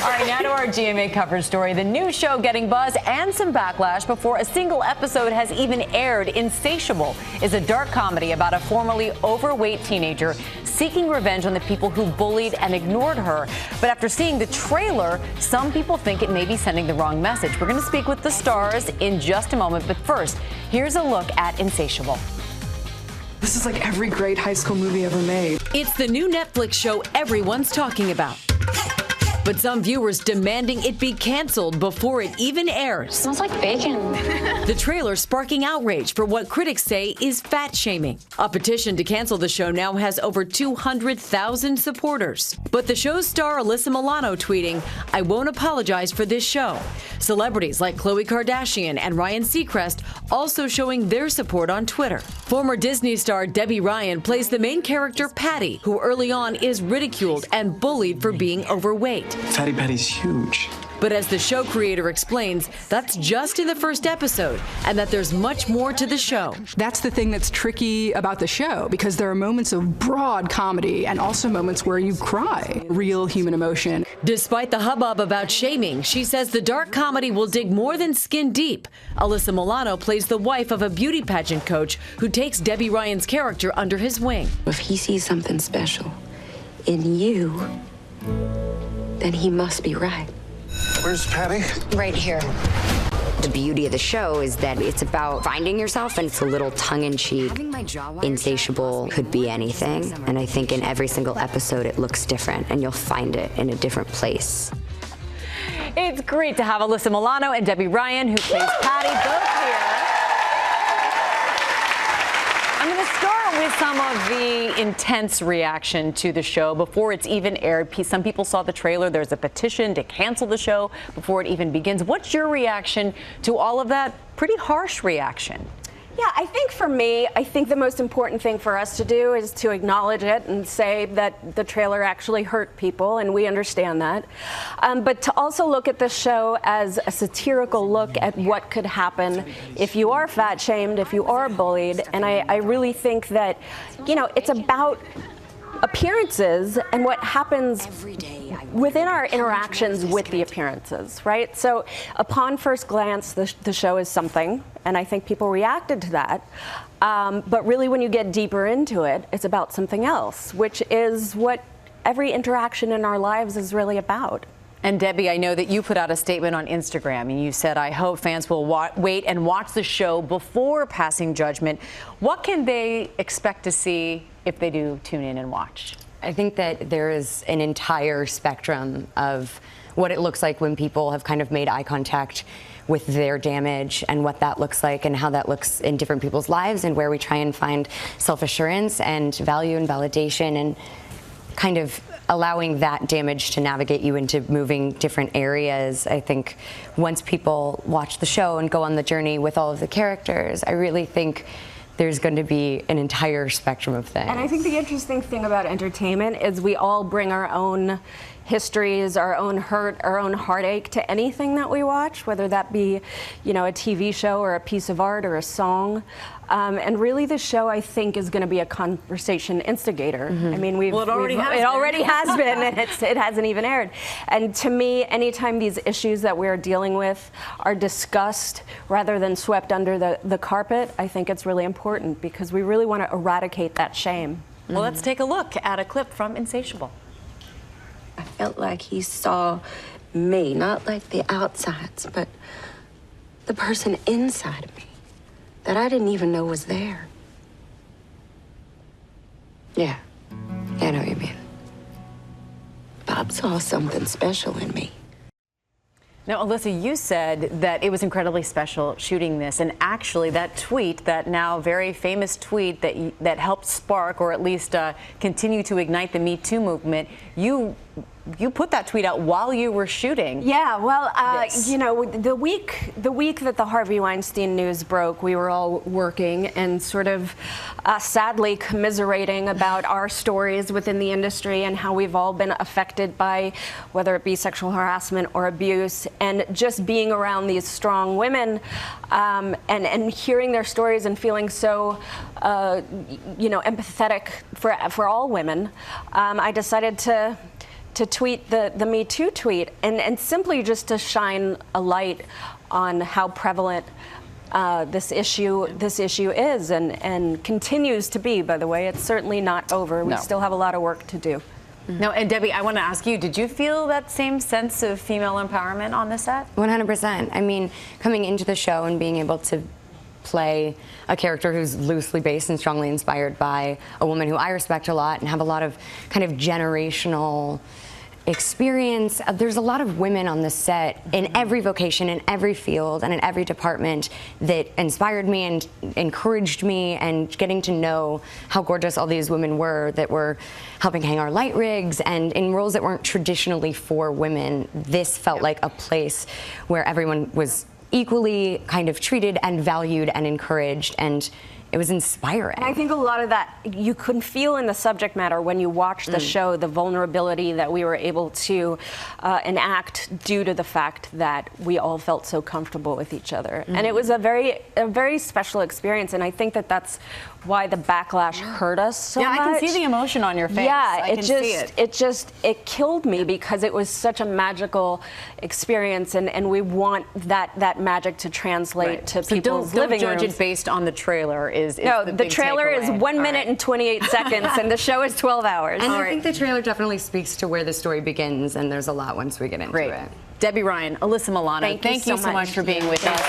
All right, now to our GMA coverage story. The new show getting buzz and some backlash before a single episode has even aired. Insatiable is a dark comedy about a formerly overweight teenager seeking revenge on the people who bullied and ignored her. But after seeing the trailer, some people think it may be sending the wrong message. We're going to speak with the stars in just a moment. But first, here's a look at Insatiable. This is like every great high school movie ever made. It's the new Netflix show everyone's talking about. But some viewers demanding it be canceled before it even airs. Smells like bacon. The trailer sparking outrage for what critics say is fat shaming. A petition to cancel the show now has over 200,000 supporters. But the show's star Alyssa Milano tweeting, "I won't apologize for this show." Celebrities like Khloe Kardashian and Ryan Seacrest also showing their support on Twitter. Former Disney star Debby Ryan plays the main character Patty, who early on is ridiculed and bullied for being overweight. Fatty Patty's huge. But as the show creator explains, that's just in the first episode, and that there's much more to the show. That's the thing that's tricky about the show, because there are moments of broad comedy and also moments where you cry. Real human emotion. Despite the hubbub about shaming, she says the dark comedy will dig more than skin deep. Alyssa Milano plays the wife of a beauty pageant coach who takes Debby Ryan's character under his wing. If he sees something special in you, then he must be right. Where's Patty? Right here. The beauty of the show is that it's about finding yourself, and it's a little tongue-in-cheek. Insatiable could be anything, and I think in every single episode it looks different, and you'll find it in a different place. It's great to have Alyssa Milano and Debby Ryan, who plays Patty, both here. I'm going to start with some of the intense reaction to the show before it's even aired. Some people saw the trailer. There's a petition to cancel the show before it even begins. What's your reaction to all of that pretty harsh reaction? Yeah, I think for me, I think the most important thing for us to do is to acknowledge it and say that the trailer actually hurt people, and we understand that. But to also look at the show as a satirical look at what could happen if you are fat shamed, if you are bullied. And I really think that, you know, it's about appearances and what happens within our interactions with the appearances, right? So upon first glance, the show is something, and I think people reacted to that. But really, when you get deeper into it, it's about something else, which is what every interaction in our lives is really about. And Debbie, I know that you put out a statement on Instagram, and you said, "I hope fans will wait and watch the show before passing judgment." What can they expect to see if they do tune in and watch? I think that there is an entire spectrum of what it looks like when people have kind of made eye contact with their damage, and what that looks like and how that looks in different people's lives, and where we try and find self-assurance and value and validation, and kind of allowing that damage to navigate you into moving different areas. I think once people watch the show and go on the journey with all of the characters, I really think there's going to be an entire spectrum of things. And I think the interesting thing about entertainment is we all bring our own histories, our own hurt, our own heartache to anything that we watch, whether that be, you know, a TV show or a piece of art or a song. And really, the show, I think, is going to be a conversation instigator. I mean, it already has been, and it hasn't even aired. And to me, anytime these issues that we're dealing with are discussed rather than swept under the carpet, I think it's really important, because we really want to eradicate that shame. Well, let's take a look at a clip from Insatiable. I felt like he saw me, not like the outsides, but the person inside of me that I didn't even know was there. Yeah, I know what you mean. Bob saw something special in me. Now, Alyssa, you said that it was incredibly special shooting this, and actually that tweet, that now very famous tweet that helped spark, or at least continue to ignite the Me Too movement, you put that tweet out while you were shooting. Yeah, well, you know, the week that the Harvey Weinstein news broke, we were all working and sort of sadly commiserating about our stories within the industry and how we've all been affected by whether it be sexual harassment or abuse, and just being around these strong women and hearing their stories and feeling so, you know, empathetic for all women. I decided to to tweet the Me Too tweet, and simply just to shine a light on how prevalent this issue is and continues to be. By the way, it's certainly not over. We still have a lot of work to do. No, and Debbie, I want to ask you, did you feel that same sense of female empowerment on the set? 100%. I mean, coming into the show and being able to play a character who's loosely based and strongly inspired by a woman who I respect a lot and have a lot of kind of generational experience. There's a lot of women on the set in every vocation, in every field, and in every department that inspired me and encouraged me, and getting to know how gorgeous all these women were that were helping hang our light rigs and in roles that weren't traditionally for women. This felt like a place where everyone was equally kind of treated and valued and encouraged, and it was inspiring. And I think a lot of that you can feel in the subject matter when you watch the show, the vulnerability that we were able to enact due to the fact that we all felt so comfortable with each other. And it was a very special experience, and I think that that's why the backlash hurt us so much. Yeah, I can see the emotion on your face. Yeah, I can see it killed me because it was such a magical experience, and we want that magic to translate to people's living rooms. Don't judge it based on the trailer. No, the trailer is 1 minute and 28 seconds, and the show is 12 hours. And I think the trailer definitely speaks to where the story begins, and there's a lot once we get into it. Debbie Ryan, Alyssa Milano, thank you so much for being with us.